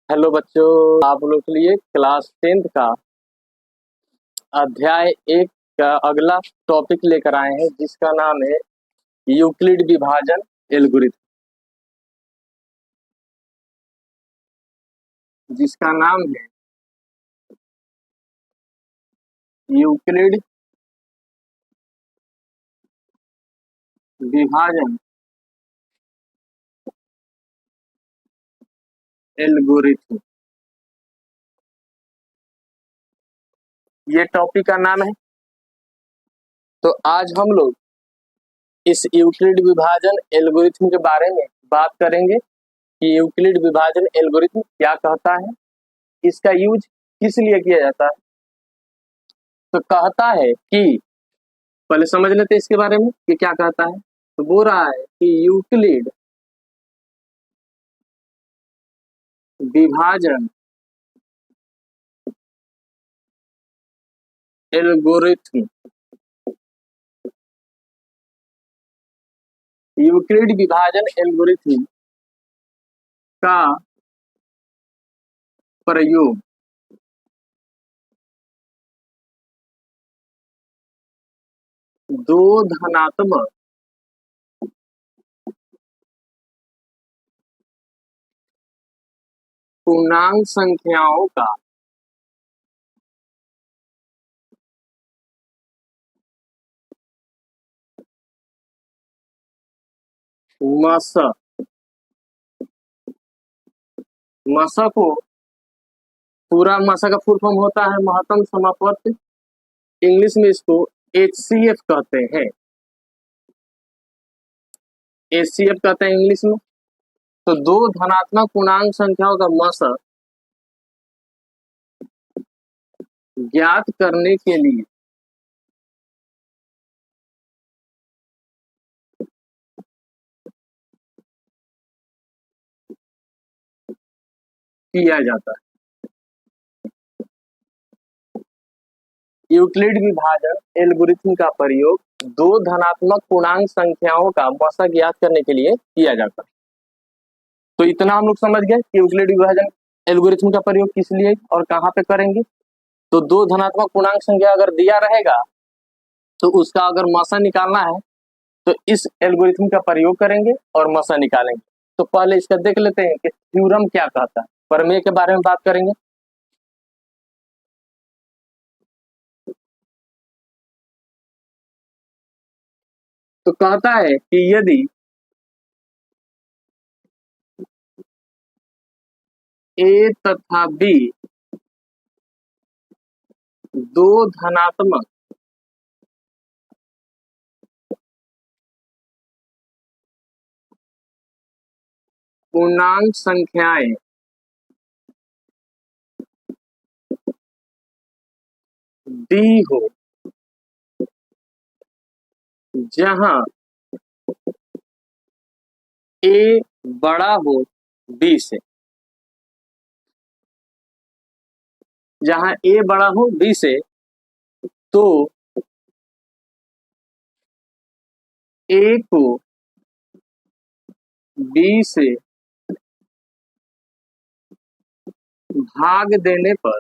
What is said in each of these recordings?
Hello बच्चों, आप लोग के लिए क्लास 10th का अध्याय 1 का अगला टॉपिक लेकर आए हैं, जिसका नाम है यूक्लिड विभाजन एल्गोरिथम। जिसका नाम है यूक्लिड विभाजन एल्गोरिथम, ये टॉपिक का नाम है। तो आज हम लोग इस यूक्लिड विभाजन एल्गोरिथम के बारे में बात करेंगे कि यूक्लिड विभाजन एल्गोरिथम क्या कहता है, इसका यूज किस लिए किया जाता है। तो कहता है कि पहले समझ लेते हैं इसके बारे में कि क्या कहता है। तो बोल रहा है कि यूक्लिड विभाजन एल्गोरिथम, यूक्लिड विभाजन एल्गोरिथम का प्रयोग दो धनात्मक पूर्णांक संख्याओं का मसा मसा को पूरा मसा का फुल फॉर्म होता है महत्तम समापवर्त। इंग्लिश में इसको HCF कहते हैं, HCF कहते हैं इंग्लिश में। तो दो धनात्मक पूर्णांक संख्याओं का मसा ज्ञात करने के लिए किया जाता है। यूक्लिड विभाजन एल्गोरिथम का प्रयोग दो धनात्मक पूर्णांक संख्याओं का मसा ज्ञात करने के लिए किया जाता है। तो इतना हम लोग समझ गए कि यूक्लिड विभाजन एल्गोरिथम का प्रयोग किस लिए और कहाँ पे करेंगे। तो दो धनात्मक पूर्णांक संख्या अगर दिया रहेगा तो उसका अगर मसा निकालना है तो इस एल्गोरिथम का प्रयोग करेंगे और मसा निकालेंगे। तो पहले इसका देख लेते हैं कि थ्योरम क्या कहता है। प्रमेय के बारे में बात करेंगे। तो कहता है कि यदि ए तथा बी दो धनात्मक पूर्णांक संख्याएं दी हो जहां ए बड़ा हो बी से, जहां ए बड़ा हो बी से, तो ए को बी से भाग देने पर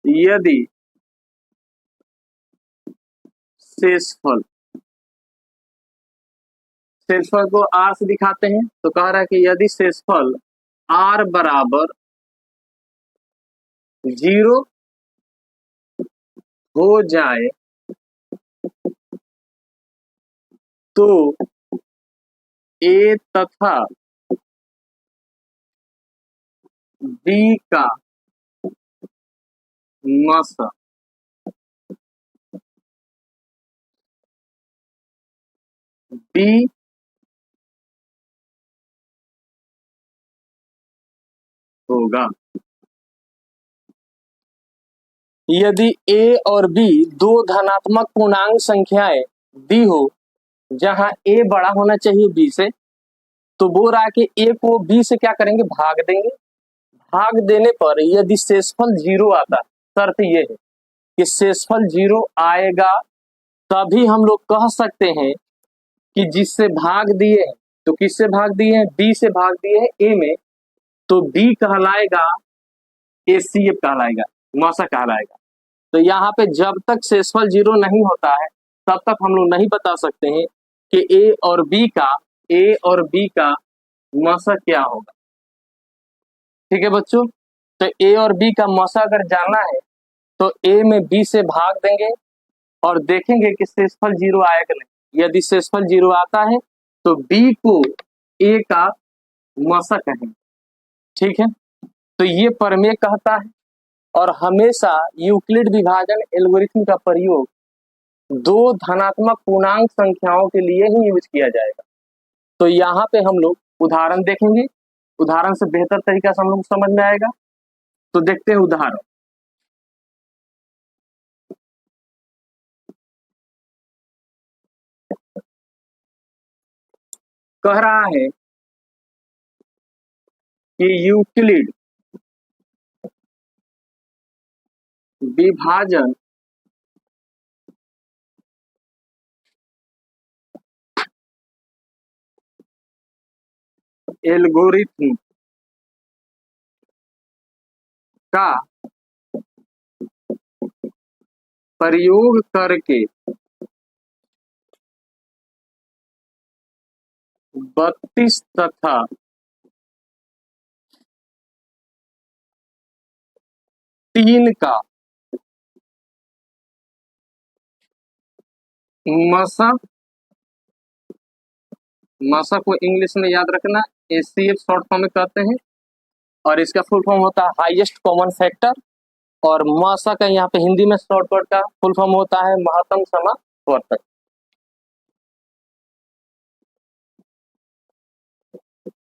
यदि शेषफल को आर से दिखाते हैं तो कह रहा है कि यदि शेषफल आर बराबर 0 हो जाए तो ए तथा बी का मसा बी होगा। यदि ए और बी दो धनात्मक पूर्णांक संख्याएं दी हो जहां ए बड़ा होना चाहिए बी से, तो बोल रहा है कि ए को बी से क्या करेंगे, भाग देंगे। भाग देने पर यदि शेषफल 0 आता है, शर्त ये है कि शेषफल 0 आएगा तभी हम लोग कह सकते हैं कि जिससे भाग दिए तो किससे भाग दिए हैं, बी से भाग दिए हैं ए में, तो बी कहलाएगा एचसीएफ कहलाएगा, मौसा कहलाएगा। तो यहाँ पे जब तक शेषफल 0 नहीं होता है तब तक हम लोग नहीं बता सकते हैं कि ए और बी का मौसा क्या होगा। ठीक है बच्चों, तो ए और बी का मौसा अगर जानना है तो ए में बी से भाग देंगे और देखेंगे कि शेषफल 0 आया कि नहीं। यदि शेषफल 0 आता है तो बी को ए का मौसा कहेंगे। ठीक है, तो ये प्रमेय कहता है और हमेशा यूक्लिड विभाजन एल्गोरिथम का प्रयोग दो धनात्मक पूर्णांक संख्याओं के लिए ही यूज किया जाएगा। तो यहाँ पे हम लोग उदाहरण देखेंगे, उदाहरण से बेहतर तरीका से हम लोग समझ में आएगा। तो देखते हैं उदाहरण। कह रहा है कि यूक्लिड विभाजन एल्गोरिथम का प्रयोग करके 32 तथा 3 का मसा को इंग्लिश में याद रखना एचसीएफ शॉर्ट फॉर्म में कहते हैं और इसका फुल फॉर्म होता है हाईएस्ट कॉमन फैक्टर। और मसा का यहाँ पे हिंदी में शॉर्टकट का फुल फॉर्म होता है महत्तम समावर्तक।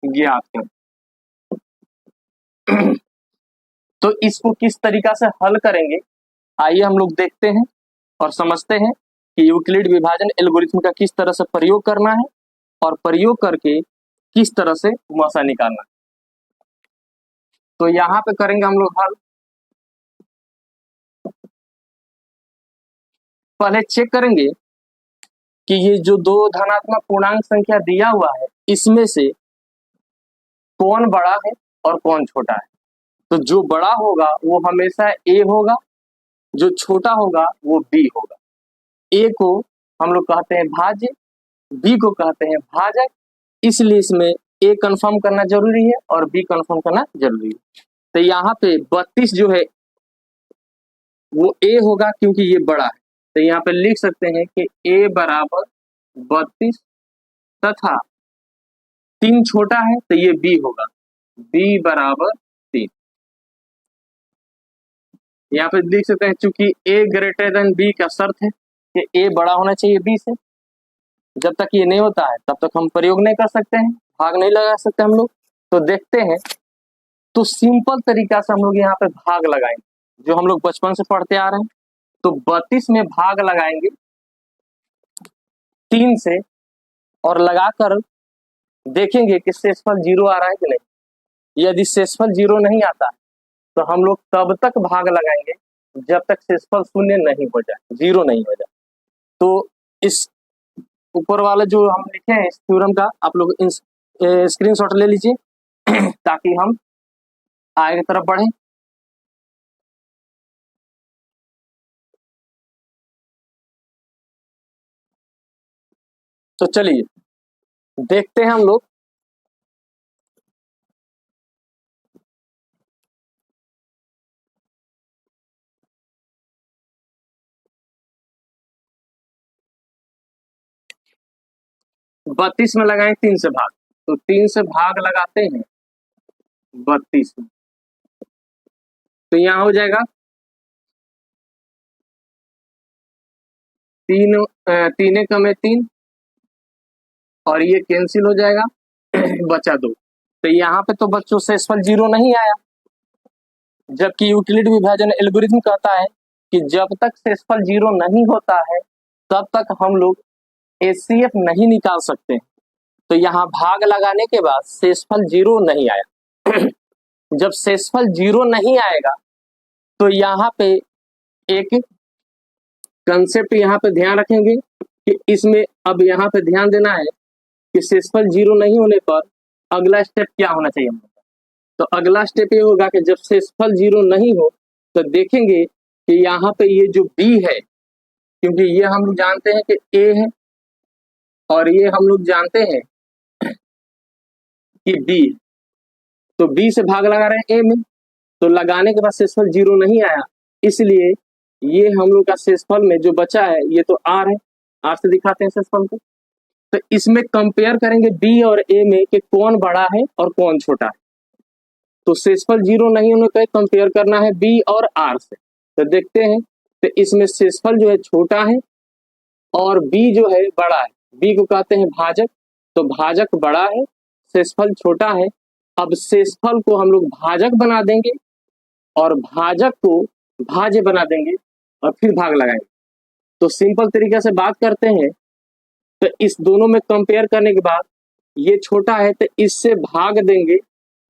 ज्ञात तो इसको किस तरीका से हल करेंगे, आइए हम लोग देखते हैं और समझते हैं कि यूक्लिड विभाजन एल्गोरिथम का किस तरह से प्रयोग करना है और प्रयोग करके किस तरह से मसा निकालना है। तो यहाँ पे करेंगे हम लोग हल। पहले चेक करेंगे कि ये जो दो धनात्मक पूर्णांक संख्या दिया हुआ है इसमें से कौन बड़ा है और कौन छोटा है। तो जो बड़ा होगा वो हमेशा ए होगा, जो छोटा होगा वो बी होगा। ए को हम लोग कहते हैं भाज्य, बी को कहते हैं भाजक, इसलिए इसमें ए कंफर्म करना जरूरी है और बी कंफर्म करना जरूरी है। तो यहाँ पे 32 जो है वो ए होगा क्योंकि ये बड़ा है। तो यहाँ पे लिख सकते हैं कि ए बराबर 32 तथा 3 छोटा है तो ये बी होगा, बी बराबर 3। यहाँ पे लिख सकते हैं चूंकि ए ग्रेटर देन बी का शर्त है कि ए बड़ा होना चाहिए बी से। जब तक ये नहीं होता है तब तक हम प्रयोग नहीं कर सकते हैं, भाग नहीं लगा सकते हम लोग। तो देखते हैं, तो सिंपल तरीका से हम लोग यहाँ पे भाग लगाएंगे जो हम लोग बचपन से पढ़ते आ रहे हैं। तो 32 में भाग लगाएंगे 3 से और लगाकर देखेंगे कि शेषफल 0 आ रहा है कि नहीं। यदि शेषफल 0 नहीं आता तो हम लोग तब तक भाग लगाएंगे जब तक शेषफल 0 नहीं हो जाए, 0 नहीं हो जाए। तो इस ऊपर वाला जो हम लिखे हैं इस थ्योरम का आप लोग स्क्रीनशॉट ले लीजिए ताकि हम आगे की तरफ बढ़ें। तो चलिए देखते हैं हम लोग। बत्तीस में लगाएं 3 से भाग, तो 3 से भाग लगाते हैं 32 में, तो यहाँ हो जाएगा 3 कम है 3 और ये कैंसिल हो जाएगा बचा 2। तो यहाँ पे तो बच्चों शेषफल 0 नहीं आया, जबकि यूक्लिड विभाजन एल्गोरिथम कहता है कि जब तक शेषफल 0 नहीं होता है तब तक हम लोग एचसीएफ नहीं निकाल सकते। तो यहाँ भाग लगाने के बाद शेषफल 0 नहीं आया जब शेषफल 0 नहीं आएगा तो यहाँ पे एक कंसेप्ट यहाँ पे ध्यान रखेंगे कि इसमें अब यहाँ पे ध्यान देना है कि शेषफल 0 नहीं होने पर अगला स्टेप क्या होना चाहिए हम लोग का। तो अगला स्टेप ये होगा कि जब शेषफल 0 नहीं हो तो देखेंगे कि यहाँ पे ये जो बी है, क्योंकि ये हम लोग जानते हैं कि ए है और ये हम लोग जानते हैं कि बी है, तो बी से भाग लगा रहे हैं ए में, तो लगाने के बाद शेषफल 0 नहीं आया, इसलिए ये हम लोग का शेषफल में जो बचा है ये तो आर है, आर से दिखाते हैं शेषफल को। तो इसमें कंपेयर करेंगे बी और ए में कि कौन बड़ा है और कौन छोटा है। तो शेषफल 0 नहीं होने पर कंपेयर करना है बी और आर से। तो देखते हैं, तो इसमें शेषफल जो है छोटा है और बी जो है बड़ा है। बी को कहते हैं भाजक, तो भाजक बड़ा है, शेषफल छोटा है। अब शेषफल को हम लोग भाजक बना देंगे और भाजक को भाज्य बना देंगे और फिर भाग लगाएंगे। तो सिंपल तरीके से बात करते हैं, तो इस दोनों में कंपेयर करने के बाद ये छोटा है तो इससे भाग देंगे,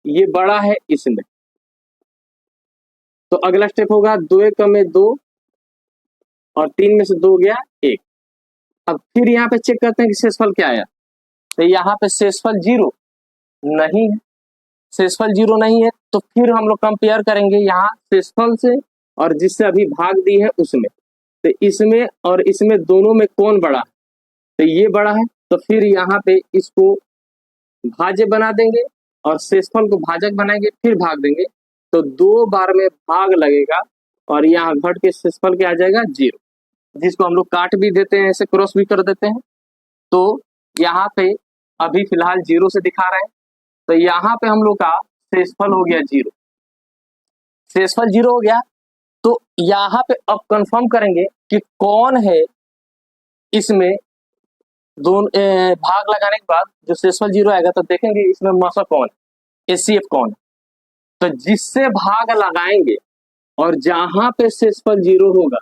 ये बड़ा है इसमें। तो अगला स्टेप होगा 2 एकम में 2 और 3 में से 2 गया 1। अब फिर यहाँ पे चेक करते हैं कि शेषफल क्या आया। तो यहाँ पे शेषफल 0 नहीं है, शेषफल 0 नहीं है, तो फिर हम लोग कंपेयर करेंगे यहाँ शेषफल से और जिससे अभी भाग दी है उसमें। तो इसमें और इसमें दोनों में कौन बड़ा है, तो ये बड़ा है, तो फिर यहाँ पे इसको भाज्य बना देंगे और शेषफल को भाजक बनाएंगे, फिर भाग देंगे। तो 2 बार में भाग लगेगा और यहाँ घट के शेषफल क्या आ जाएगा 0, जिसको हम लोग काट भी देते हैं, ऐसे क्रॉस भी कर देते हैं। तो यहाँ पे अभी फिलहाल 0 से दिखा रहे हैं, तो यहाँ पे हम लोग का शेषफल हो गया 0, शेषफल 0 हो गया। तो यहाँ पे अब कंफर्म करेंगे कि कौन है इसमें दोनों भाग लगाने के बाद जो शेषफल 0 आएगा, तो देखेंगे इसमें मसा कौन है, एचसीएफ कौन है। तो जिससे भाग लगाएंगे और जहां पे शेषफल 0 होगा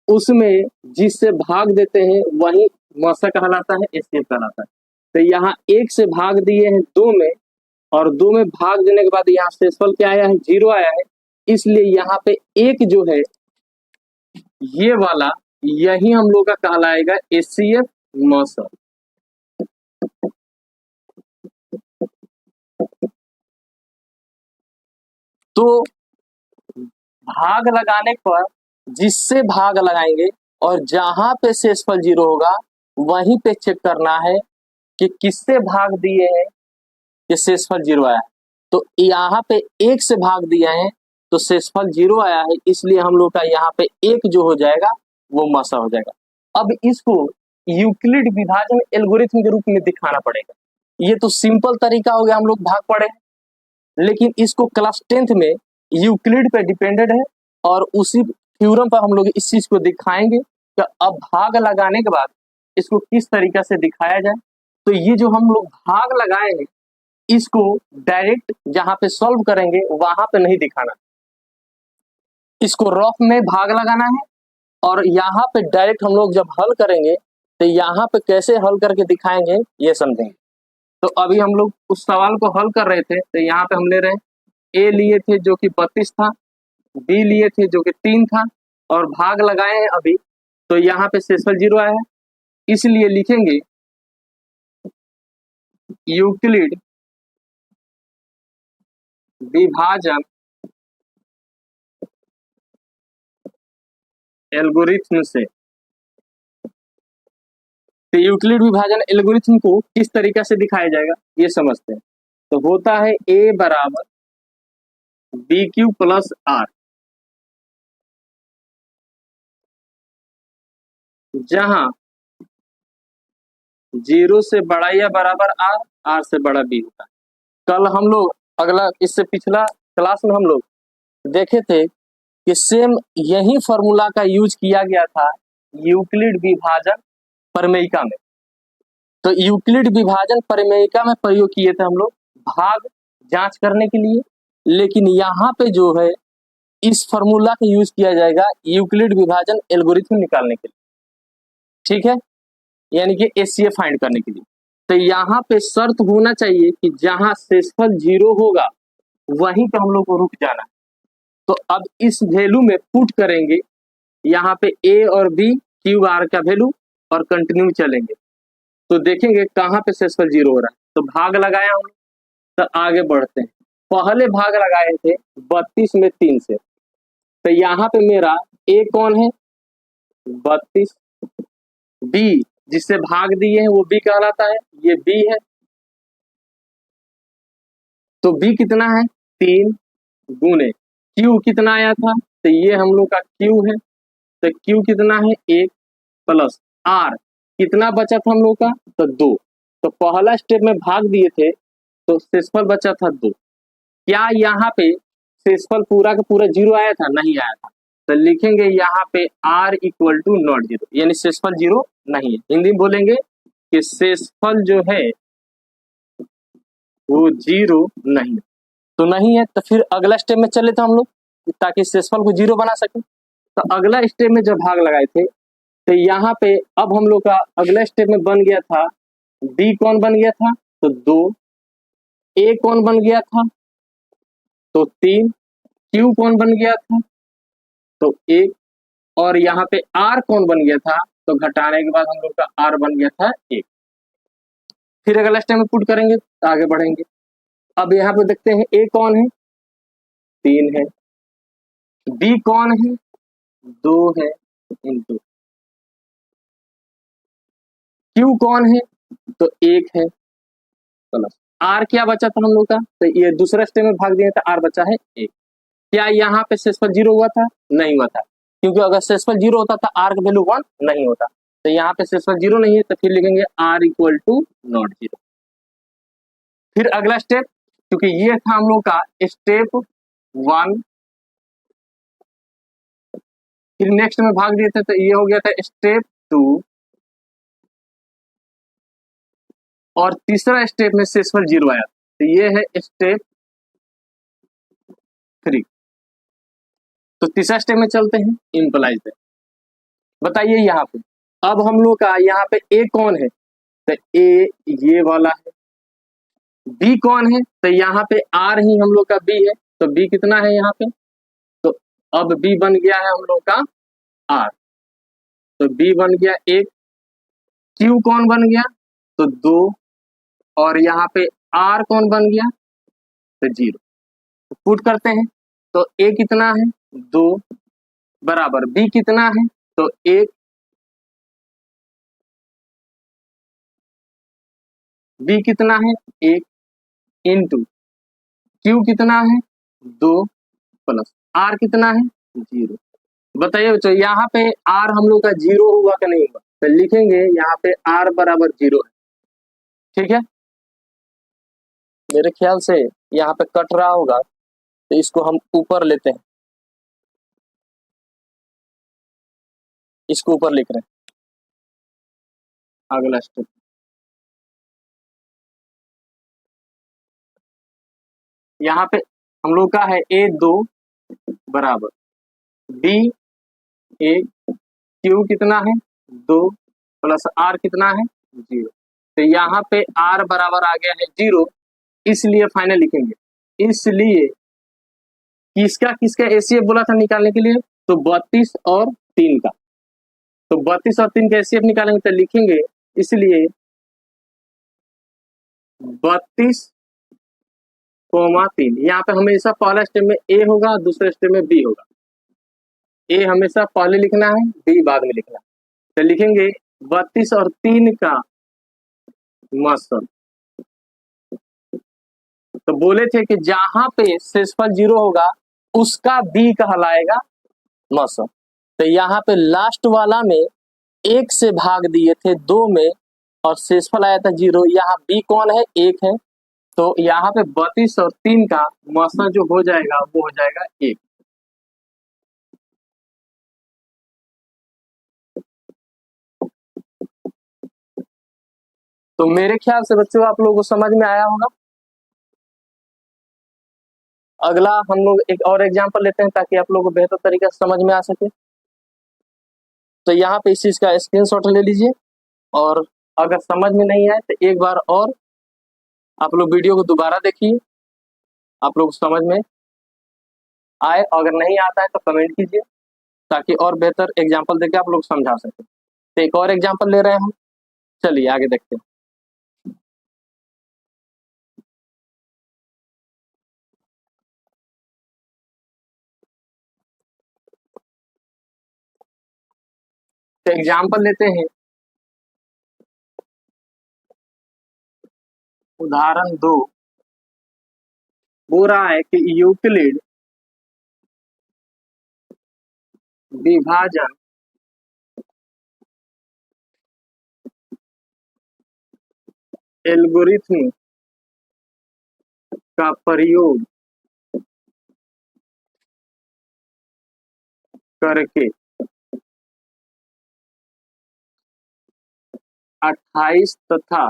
उसमें जिससे भाग देते हैं वही मसा कहलाता है, एचसीएफ कहलाता है। तो यहाँ 1 से भाग दिए हैं 2 में और 2 में भाग देने के बाद यहाँ शेषफल क्या आया है 0 आया है, इसलिए यहाँ पे 1 जो है ये वाला यही हम लोग का कहलाएगा एचसीएफ मसा। तो भाग लगाने पर जिससे भाग लगाएंगे और जहां पे शेषफल 0 होगा वहीं पे चेक करना है कि किससे भाग दिए हैं कि शेषफल 0 आया है। तो यहाँ पे 1 से भाग दिया है तो शेषफल 0 आया है, इसलिए हम लोग का यहाँ पे 1 जो हो जाएगा वो मसा हो जाएगा। अब इसको यूक्लिड विभाजन एल्गोरिथम के रूप में दिखाना पड़ेगा। ये तो सिंपल तरीका हो गया, हम लोग भाग पड़े, लेकिन इसको क्लास 10th में यूक्लिड पे डिपेंडेड है और उसी थ्योरम पर हम लोग इस चीज को दिखाएंगे कि अब भाग लगाने के बाद इसको किस तरीके से दिखाया जाए। तो ये जो हम लोग भाग लगाए हैं इसको डायरेक्ट जहां पे सॉल्व करेंगे वहां पे नहीं दिखाना, इसको रफ में भाग लगाना है और यहाँ पे डायरेक्ट हम लोग जब हल करेंगे तो यहाँ पे कैसे हल करके दिखाएंगे ये समझेंगे। तो अभी हम लोग उस सवाल को हल कर रहे थे, तो यहाँ पे हम ले रहे हैं ए लिए थे जो कि 32 था, बी लिए थे जो कि 3 था और भाग लगाए हैं अभी, तो यहाँ पे शेषफल 0 आया है, इसलिए लिखेंगे यूक्लिड विभाजन एल्गोरिथम से। तो यूक्लिड विभाजन एल्गोरिथम को किस तरीके से दिखाया जाएगा ये समझते हैं। तो होता है ए बराबर बी क्यू प्लस आर, जहां 0 से बड़ा या बराबर आर, आर से बड़ा बी होता है। कल हम लोग अगला इससे पिछला क्लास में हम लोग देखे थे कि सेम यही फॉर्मूला का यूज किया गया था यूक्लिड विभाजन प्रमेयिका में। तो यूक्लिड विभाजन प्रमेयिका में प्रयोग किए थे हम लोग भाग जांच करने के लिए, लेकिन यहाँ पे जो है इस फॉर्मूला का यूज किया जाएगा यूक्लिड विभाजन एल्गोरिथम निकालने के लिए, ठीक है, यानी कि एचसीएफ फाइंड करने के लिए। तो यहाँ पे शर्त होना चाहिए कि जहां शेषफल 0 होगा वहीं पे हम लोग को रुक जाना है। तो अब इस वैल्यू में पुट करेंगे यहाँ पे ए और बी क्यू आर का वैल्यू और कंटिन्यू चलेंगे। तो देखेंगे कहाँ पे शेषफल 0 हो रहा है, तो भाग लगाया हम, तो आगे बढ़ते हैं। पहले भाग लगाए थे 32 में 3 से, तो यहाँ पे मेरा ए कौन है 32, बी जिससे भाग दिए हैं वो बी कहलाता है, ये बी है, तो बी कितना है 3 गुने क्यू कितना आया था, तो ये हम लोग का क्यू है, तो क्यू कितना है 1 प्लस आर कितना बचा था हम लोग का, तो 2। तो पहला स्टेप में भाग दिए थे तो शेषफल बचा था 2। क्या यहाँ पे शेषफल पूरा का पूरा 0 आया था, नहीं आया था, तो लिखेंगे यहाँ पे r इक्वल टू नॉट 0, यानी शेषफल 0 नहीं है। हिंदी में बोलेंगे कि शेषफल जो है वो 0 नहीं, तो नहीं है, तो फिर अगला स्टेप में चले थे हम लोग ताकि शेषफल को 0 बना सके। तो अगला स्टेप में जब भाग लगाए थे तो यहाँ पे अब हम लोग का अगला स्टेप में बन गया था बी कौन बन गया था, तो 2, ए कौन बन गया था, तो 3, क्यू कौन बन गया था, तो 1, और यहाँ पे आर कौन बन गया था, तो घटाने के बाद हम लोग का आर बन गया था 1। फिर अगला स्टेप में पुट करेंगे तो आगे बढ़ेंगे। अब यहाँ पे देखते हैं ए कौन है 3 है, बी कौन है 2 है इंटू, क्यू कौन है तो 1 है प्लस आर क्या बचा था हम लोग का, तो ये दूसरा स्टेप में भाग दिए तो आर बचा है 1। क्या यहाँ पे शेषफल 0 हुआ था, नहीं हुआ था, क्योंकि अगर शेषफल 0 होता तो आर का वैल्यू 1 नहीं होता, तो यहाँ पे शेषफल 0 नहीं है, तो फिर लिखेंगे आर इक्वल टू नॉट 0। फिर अगला स्टेप, क्योंकि ये था हम लोग का स्टेप 1, फिर नेक्स्ट में भाग दिए थे तो ये हो गया था स्टेप 2, और तीसरा स्टेप में शेषफल 0 आया, तो ये है स्टेप 3। तो तीसरा स्टेप में चलते हैं इम्प्लाइज पे। बताइए यहाँ पे अब हम लोग का यहाँ पे ए कौन है, तो ए ये वाला है, बी कौन है, तो यहाँ पे आर ही हम लोग का बी है, तो बी कितना है यहाँ पे, तो अब बी बन गया है हम लोग का आर, तो बी बन गया 1, क्यू कौन बन गया तो 2, और यहाँ पे आर कौन बन गया तो 0। तो पुट करते हैं तो ए कितना है 2 बराबर बी कितना है तो 1, बी कितना है 1 इंटू क्यू कितना है 2 प्लस आर कितना है 0। बताइए बच्चों यहाँ पे आर हम लोग का 0 हुआ कि नहीं हुआ, तो लिखेंगे यहाँ पे आर बराबर 0 है। ठीक है, मेरे ख्याल से यहाँ पे कट रहा होगा, तो इसको हम ऊपर लेते हैं, इसको ऊपर लिख रहे हैं। अगला स्टेप यहाँ पे हम लोग का है ए 2 बराबर बी 1, क्यू कितना है 2 प्लस आर कितना है 0। तो यहाँ पे आर बराबर आ गया है 0, इसलिए फाइनल लिखेंगे। इसलिए किसका किसका एसीएफ बोला था निकालने के लिए, तो 32 और 3 का, तो 32 और 3 का एसीएफ निकालेंगे तो लिखेंगे, इसलिए 32,3। यहाँ पे हमेशा पहला स्टेप में ए होगा, दूसरे स्टेप में बी होगा, ए हमेशा पहले लिखना है, बी बाद में लिखना है। तो लिखेंगे 32 और 3 का मसल, तो बोले थे कि जहां पे शेषफल 0 होगा उसका बी कहलाएगा मसल। तो यहाँ पे लास्ट वाला में 1 से भाग दिए थे 2 में और शेषफल आया था 0, यहाँ बी कौन है 1 है, तो यहाँ पे 32 और 3 का मसल जो हो जाएगा वो हो जाएगा 1। तो मेरे ख्याल से बच्चों आप लोगों को समझ में आया होगा। अगला हम लोग एक और एग्जांपल लेते हैं ताकि आप लोगों को बेहतर तरीके से समझ में आ सके। तो यहाँ पे इस चीज का स्क्रीनशॉट ले लीजिए, और अगर समझ में नहीं आए तो एक बार और आप लोग वीडियो को दोबारा देखिए, आप लोग समझ में आए। अगर नहीं आता है तो कमेंट कीजिए ताकि और बेहतर एग्जांपल देके आप लोग समझा सके। तो एक और एग्जांपल ले रहे हैं हम। चलिए आगे देखते हैं। तो एग्जाम्पल लेते हैं, उदाहरण 2 बोल रहा है कि यूक्लिड विभाजन एल्गोरिथ्म का प्रयोग करके 28 तथा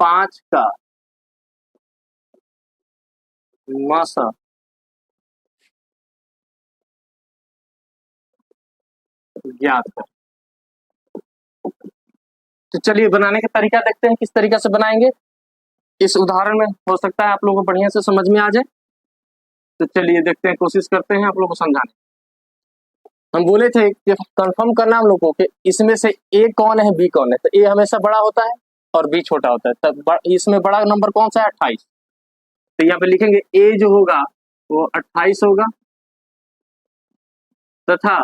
5 का मसा ज्ञात कर। तो चलिए बनाने का तरीका देखते हैं, किस तरीके से बनाएंगे। इस उदाहरण में हो सकता है आप लोगों को बढ़िया से समझ में आ जाए। तो चलिए देखते हैं, कोशिश करते हैं आप लोगों को समझाने। हम बोले थे कि कंफर्म करना हम लोगों को कि इसमें से ए कौन है बी कौन है। तो ए हमेशा बड़ा होता है और बी छोटा होता है। तब इसमें बड़ा नंबर कौन सा है? 28। तो यहाँ पे लिखेंगे ए जो होगा वो 28 होगा तथा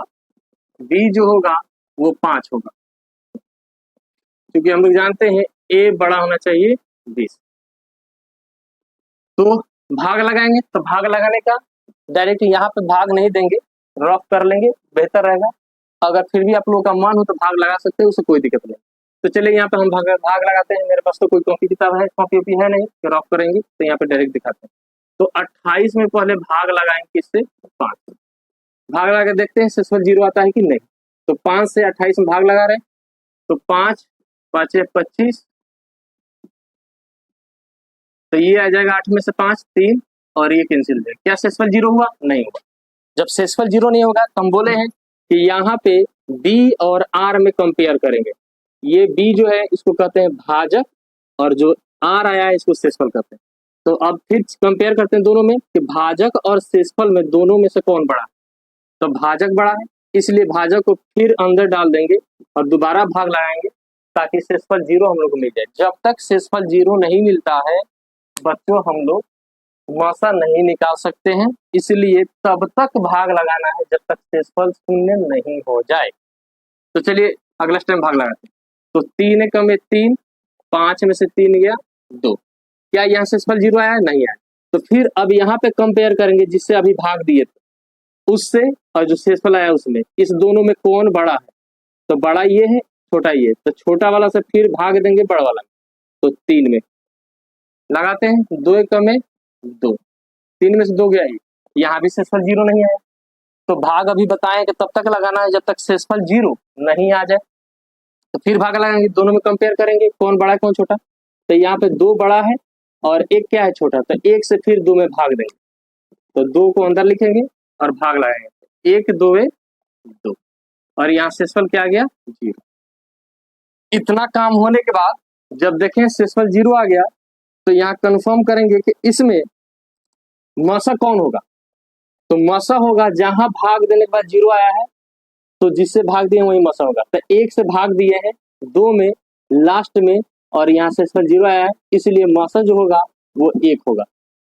बी जो होगा वो 5 होगा, क्योंकि हम लोग जानते हैं ए बड़ा होना चाहिए 20। तो भाग लगाएंगे, तो भाग लगाने का डायरेक्ट यहाँ पे भाग नहीं देंगे, रफ कर लेंगे, बेहतर रहेगा। अगर फिर भी आप लोगों का मन हो तो भाग लगा सकते हैं, उससे कोई दिक्कत नहीं। तो चलिए यहाँ पे हम भाग लगाते हैं। मेरे पास तो कोई कॉपी किताब है, कॉपी वॉपी है नहीं कि रफ करेंगे, तो यहाँ पे डायरेक्ट दिखाते हैं। तो 28 में पहले भाग लगाएंगे किससे? 5। भाग लगा के देखते हैं सेक्सुअल 0 आता है कि नहीं। तो 5 से 28 में भाग लगा रहे हैं, तो 5 5 25, तो ये आ जाएगा 8 में से 5 3 और ये कैंसिल हो जाएगा। क्या सेक्सुअल 0 हुआ? नहीं हुआ। जब सेक्सुअल 0 नहीं होगा तो हम बोले हैं कि यहाँ पे बी और आर में कंपेयर करेंगे। ये बी जो है इसको कहते हैं भाजक और जो आर आया है इसको शेषफल कहते हैं। तो अब फिर कंपेयर करते हैं दोनों में कि भाजक और शेषफल में दोनों में से कौन बड़ा है। तो भाजक बड़ा है, इसलिए भाजक को फिर अंदर डाल देंगे और दोबारा भाग लगाएंगे ताकि शेषफल 0 हम लोग को मिल जाए। जब तक शेषफल 0 नहीं मिलता है बच्चों हम लोग मसा नहीं निकाल सकते हैं, इसलिए तब तक भाग लगाना है जब तक शेषफल 0 नहीं हो जाए। तो चलिए अगला स्टेप भाग लगाते हैं। तो 3 एकम में 3, 5 में से 3 गया 2। क्या यहाँ शेषफल 0 आया? नहीं आया। तो फिर अब यहाँ पे कंपेयर करेंगे जिससे अभी भाग दिए थे उससे, और जो शेषफल आया उसमें, इस दोनों में कौन बड़ा है। तो बड़ा ये है, छोटा ये, तो छोटा वाला से फिर भाग देंगे बड़ा वाला में। तो 3 में लगाते हैं, 2 एकम में 2, 3 में से 2 गया, यहाँ भी शेषफल 0 नहीं आया। तो भाग अभी बताएं कि तब तक लगाना है जब तक शेषफल 0 नहीं आ जाए। तो फिर भाग लगाएंगे, दोनों में कंपेयर करेंगे कौन बड़ा है कौन छोटा। तो यहाँ पे 2 बड़ा है और 1 क्या है? छोटा। तो 1 से फिर 2 में भाग देंगे, तो 2 को अंदर लिखेंगे और भाग लगाएंगे। 1 2 2 और यहाँ शेषफल क्या आ गया? 0। इतना काम होने के बाद जब देखें शेषफल 0 आ गया तो यहाँ कंफर्म करेंगे कि इसमें मसा कौन होगा। तो मसा होगा जहां भाग देने के बाद 0 आया है, तो जिससे भाग दिए वही मसा होगा। तो 1 से भाग दिए हैं 2 में लास्ट में, और यहाँ से 0 आया है, इसलिए मसा जो होगा वो 1 होगा।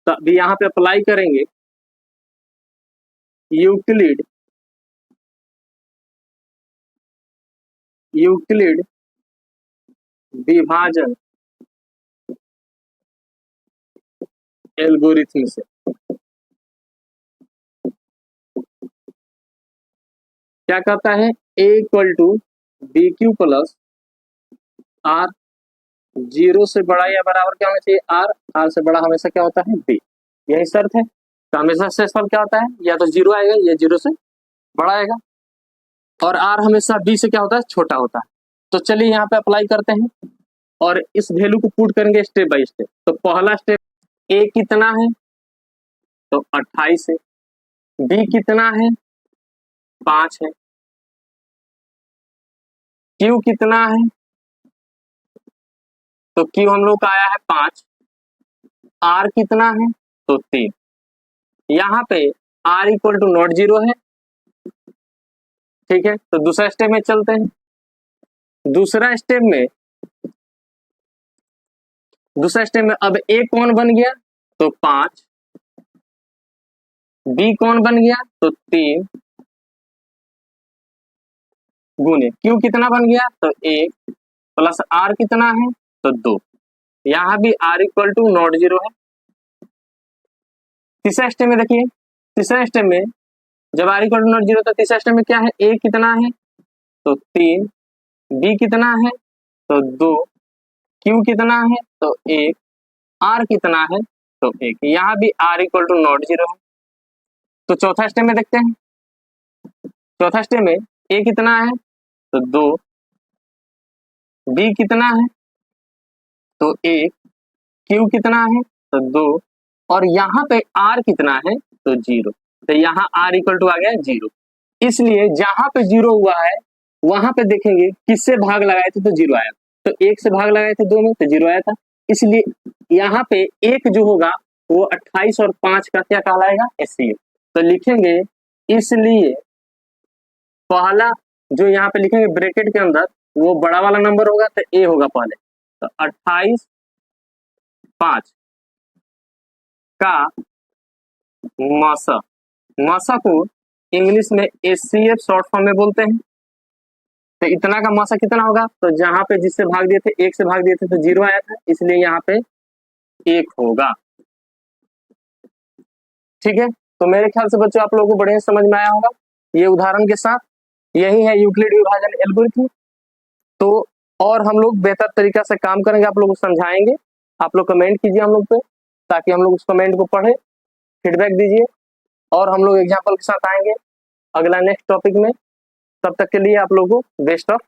तो अभी यहाँ पे अप्लाई करेंगे यूक्लिड विभाजन एल्गोरिथम से। क्या कहता है? a equal to B Q plus R, 0 से बड़ा या बराबर क्या होना चाहिए? आर से बड़ा हमेशा क्या होता है? बी। यही शर्त है। तो हमेशा शेषफल क्या होता है? या तो 0 आएगा या 0 से बड़ा आएगा, और आर हमेशा बी से क्या होता है? छोटा होता है। तो चलिए यहाँ पे अप्लाई करते हैं और इस वैल्यू को पुट करेंगे स्टेप बाय स्टेप। तो पहला स्टेप, ए कितना है? तो 28 है। बी कितना है? 5 है। क्यू कितना है? तो क्यू हम लोग का आया है 5। आर कितना है? तो 3। यहाँ पे आर इक्वल टू नॉट 0 है ठीक है, तो दूसरा स्टेप में चलते हैं। दूसरा स्टेप में अब ए कौन बन गया तो 5, बी कौन बन गया तो 3 गुने क्यू कितना बन गया तो 1 प्लस आर कितना है तो 2। यहां भी R equal to not zero है। तीसरा स्टेप में देखिए, तीसरा स्टेप में जब R equal to not zero तो तीसरा स्टेप में क्या है, ए कितना है तो 3, बी कितना है तो 2, क्यू कितना है तो 1, आर कितना है तो 1। यहाँ भी R equal to not zero है। तो चौथा स्टेप में देखते हैं। चौथा स्टेप में ए कितना है तो 2, बी कितना है तो 1, क्यू कितना है तो 2, और यहाँ पे आर कितना है तो 0। तो यहाँ आर इक्वल टू आ गया 0। इसलिए जहां पे 0 हुआ है वहां पे देखेंगे किससे भाग लगाए थे तो 0 आया, तो 1 से भाग लगाए थे 2 में तो 0 आया था। इसलिए यहाँ पे 1 जो होगा वो 28 और 5 का क्या कहलाएगा एचसीएफ। तो लिखेंगे, इसलिए पहला जो यहाँ पे लिखेंगे ब्रैकेट के अंदर वो बड़ा वाला नंबर होगा तो ए होगा पहले। तो 28 5 का मासा को इंग्लिश में एचसीएफ शॉर्ट फॉर्म में बोलते हैं। तो इतना का मासा कितना होगा तो जहां पे जिससे भाग दिए थे 1 से भाग दिए थे तो 0 आया था, इसलिए यहाँ पे 1 होगा। ठीक है, तो मेरे ख्याल से बच्चों आप लोगों को बढ़िया समझ में आया होगा ये उदाहरण के साथ। यही है यूक्लिड विभाजन एल्गोरिथम। तो और हम लोग बेहतर तरीका से काम करेंगे, आप लोग को समझाएंगे। आप लोग कमेंट कीजिए हम लोग पे, ताकि हम लोग उस कमेंट को पढ़े, फीडबैक दीजिए, और हम लोग एग्जाम्पल के साथ आएंगे अगला नेक्स्ट टॉपिक में। तब तक के लिए आप लोगों को बेस्ट ऑफ